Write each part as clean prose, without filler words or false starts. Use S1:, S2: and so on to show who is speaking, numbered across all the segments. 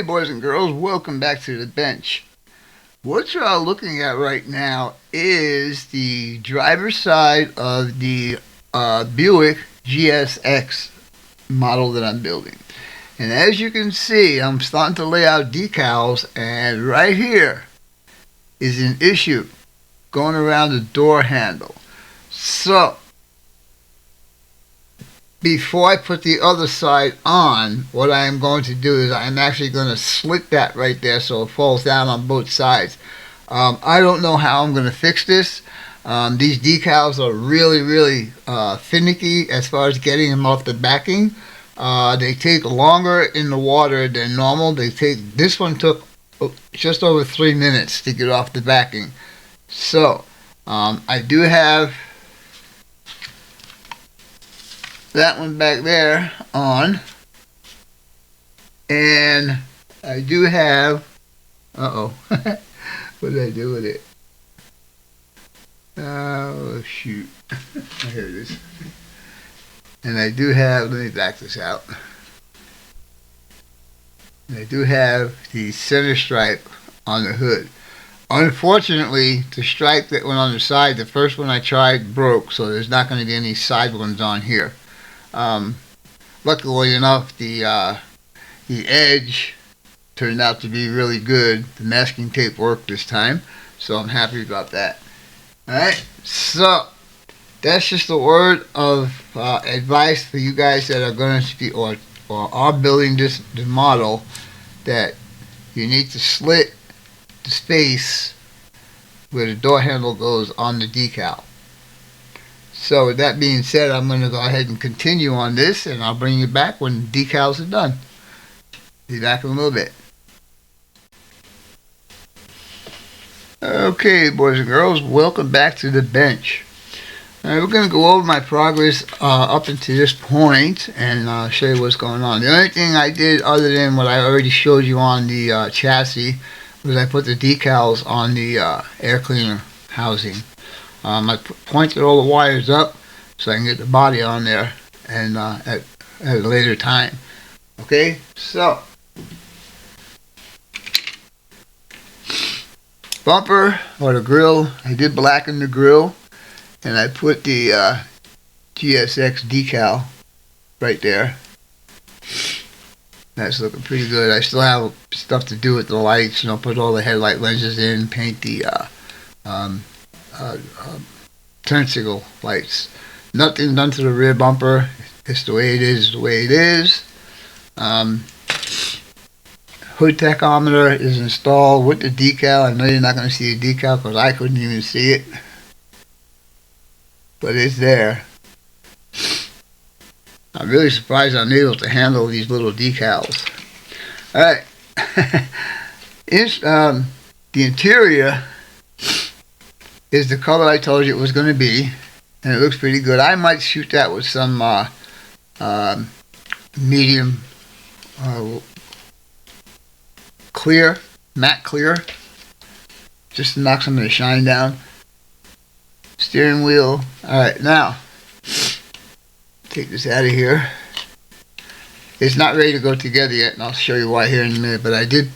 S1: boys and girls, welcome back to the bench. What you are looking at right now is the driver's side of the Buick GSX model that I'm building. And as you can see, I'm starting to lay out decals, and right here is an issue going around the door handle. So, before I put the other side on, what I am going to do is I'm actually going to slit that right there so it falls down on both sides. I don't know how I'm going to fix this. These decals are really finicky as far as getting them off the backing. They take longer in the water than normal. This one took just over 3 minutes to get off the backing. So I do have that one back there on, and I do have what did I do with it? Oh shoot. Here it is. And I do have, let me back this out, and I do have the center stripe on the hood. Unfortunately, the stripe that went on the side, the first one I tried, broke, so there's not going to be any side ones on here. Luckily enough, the edge turned out to be really good. The masking tape worked this time, so I'm happy about that. Alright, so that's just a word of advice for you guys that are going to be or are building this model, that you need to slit the space where the door handle goes on the decal. So with that being said, I'm going to go ahead and continue on this, and I'll bring you back when the decals are done. Be back in a little bit. Okay, boys and girls, welcome back to the bench. Alright, we're going to go over my progress up until this point and show you what's going on. The only thing I did other than what I already showed you on the chassis was I put the decals on the air cleaner housing. I pointed all the wires up so I can get the body on there and at a later time. Okay, so bumper or the grill, I did blacken the grill, and I put the GSX decal right there. That's looking pretty good. I still have stuff to do with the lights, put all the headlight lenses in, paint the turn signal lights. Nothing done to the rear bumper. It's the way it is, Hood tachometer is installed with the decal. I know you're not going to see the decal because I couldn't even see it, but it's there. I'm really surprised I'm able to handle these little decals. Alright. The interior is the color I told you it was going to be, and it looks pretty good. I might shoot that with some medium clear, matte clear, just to knock some of the shine down. Steering wheel. Alright, now take this out of here. It's not ready to go together yet, and I'll show you why here in a minute, but I did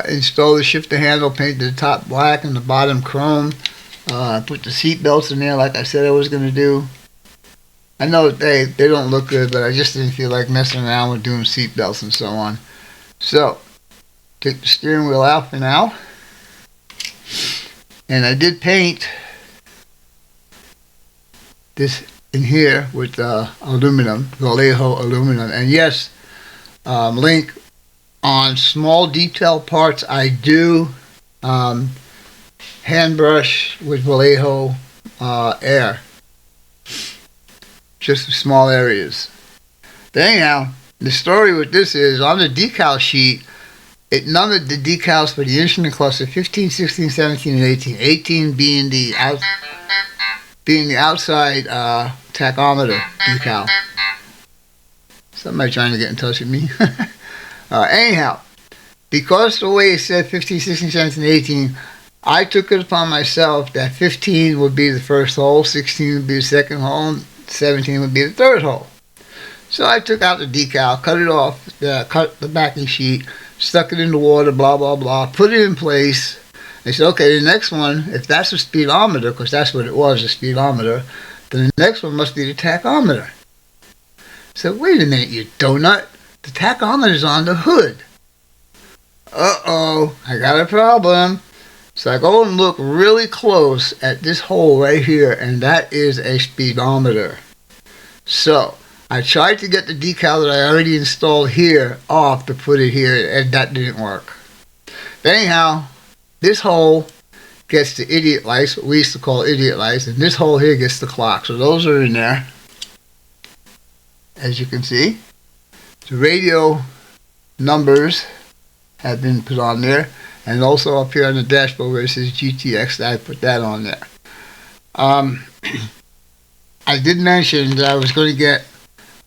S1: install the shifter handle, painted the top black and the bottom chrome. Put the seat belts in there like I said I was going to do. I know they don't look good, but I just didn't feel like messing around with doing seat belts and so on. So, take the steering wheel out for now. And I did paint this in here with aluminum, Vallejo aluminum. And yes, link, on small detail parts I do hand brush with Vallejo air, just for small areas. But anyhow, the story with this is, on the decal sheet, it numbered the decals for the instrument cluster 15, 16, 17, and 18. 18 being the outside tachometer decal. Somebody trying to get in touch with me. Anyhow, because the way it said 15, 16, 17, 18, I took it upon myself that 15 would be the first hole, 16 would be the second hole, and 17 would be the third hole. So I took out the decal, cut it off, cut the backing sheet, stuck it in the water, blah, blah, blah, put it in place. I said, okay, the next one, if that's a speedometer, because that's what it was, a speedometer, then the next one must be the tachometer. I said, wait a minute, you donut. The tachometer's on the hood. Uh-oh, I got a problem. So I go and look really close at this hole right here, and that is a speedometer. So I tried to get the decal that I already installed here off to put it here, and that didn't work. But anyhow, this hole gets the idiot lights, what we used to call idiot lights, and this hole here gets the clock. So those are in there, as you can see. The radio numbers have been put on there, and also up here on the dashboard where it says GTX, I put that on there. I did mention that I was going to get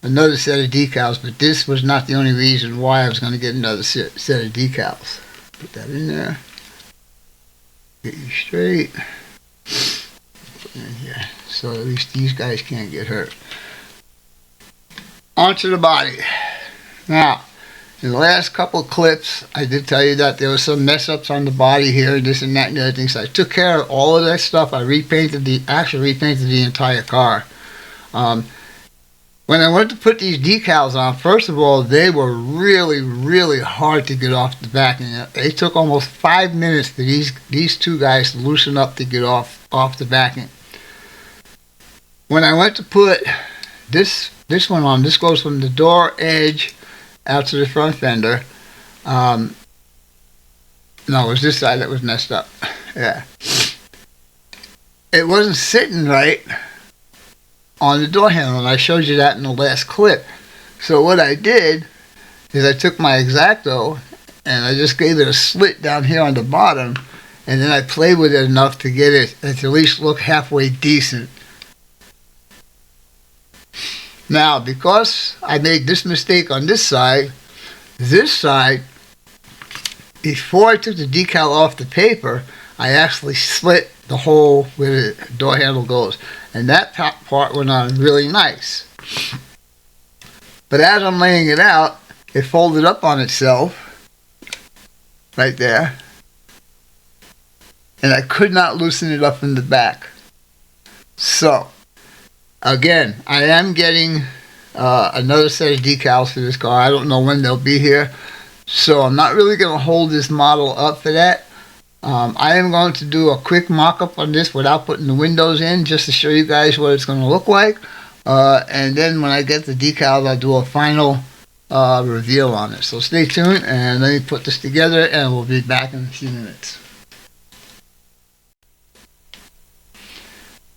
S1: another set of decals, but this was not the only reason why I was going to get another set of decals. Put that in there. Get you straight. Put it in here, so at least these guys can't get hurt. Onto the body. Now, in the last couple of clips, I did tell you that there was some mess ups on the body here, this and that and the other thing. So I took care of all of that stuff. I repainted the entire car. When I went to put these decals on, first of all, they were really, really hard to get off the back. And it took almost 5 minutes for these two guys to loosen up to get off the backing. When I went to put this one on, this goes from the door edge out to the front fender. No, it was this side that was messed up. Yeah. It wasn't sitting right on the door handle, and I showed you that in the last clip. So what I did is I took my X-Acto and I just gave it a slit down here on the bottom, and then I played with it enough to get it to at least look halfway decent. Now, because I made this mistake on this side, before I took the decal off the paper, I actually slit the hole where the door handle goes. And that part went on really nice. But as I'm laying it out, it folded up on itself, right there. And I could not loosen it up in the back. So, again, I am getting another set of decals for this car. I don't know when they'll be here. So I'm not really going to hold this model up for that. I am going to do a quick mock-up on this without putting the windows in, just to show you guys what it's going to look like. And then when I get the decals, I'll do a final reveal on it. So stay tuned, and let me put this together, and we'll be back in a few minutes.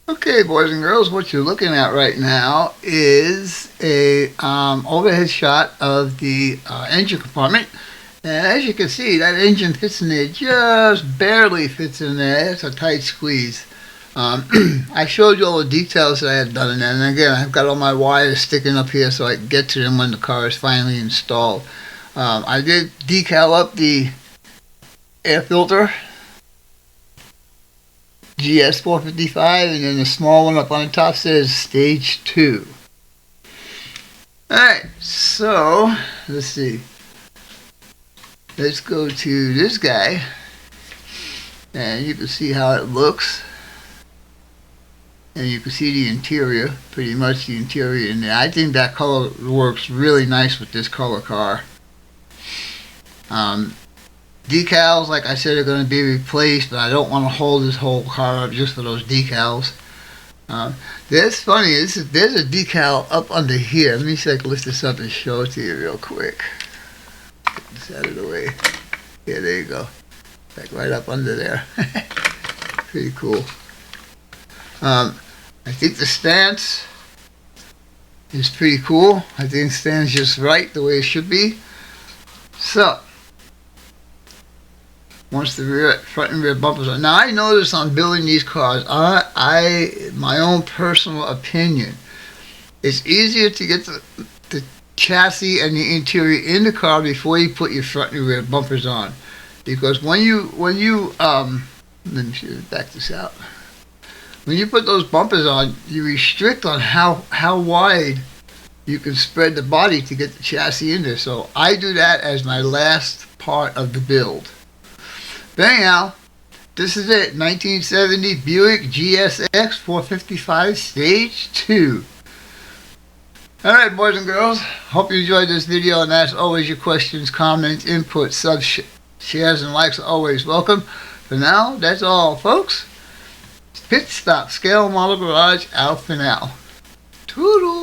S1: Okay, boys and girls, what you're looking at right now is a overhead shot of the engine compartment. And as you can see, that engine fits in there, just barely fits in there. It's a tight squeeze. I showed you all the details that I had done in there. And again, I've got all my wires sticking up here so I can get to them when the car is finally installed. I did decal up the air filter, GS455, and then the small one up on the top says Stage 2. Alright, so let's see. Let's go to this guy, and you can see how it looks. And you can see the interior, pretty much the interior in there. I think that color works really nice with this color car. Decals, like I said, are going to be replaced, but I don't want to hold this whole car up just for those decals. That's funny, there's a decal up under here. Let me see if I can lift this up and show it to you real quick. Get this out of the way. Yeah, there you go. Like right up under there. Pretty cool. I think the stance is pretty cool. I think it stands just right the way it should be. So, once the front and rear bumpers are... Now, I noticed on building these cars, my own personal opinion, it's easier to get the chassis and the interior in the car before you put your front and rear bumpers on. Because when you let me back this out. When you put those bumpers on, you restrict on how wide you can spread the body to get the chassis in there. So I do that as my last part of the build. But anyhow, this is it. 1970 Buick GSX 455 Stage 2. Alright, boys and girls, hope you enjoyed this video, and as always, your questions, comments, input, subs, shares, and likes are always welcome. For now, that's all, folks. Pit Stop Scale Model Garage out for now. Toodles!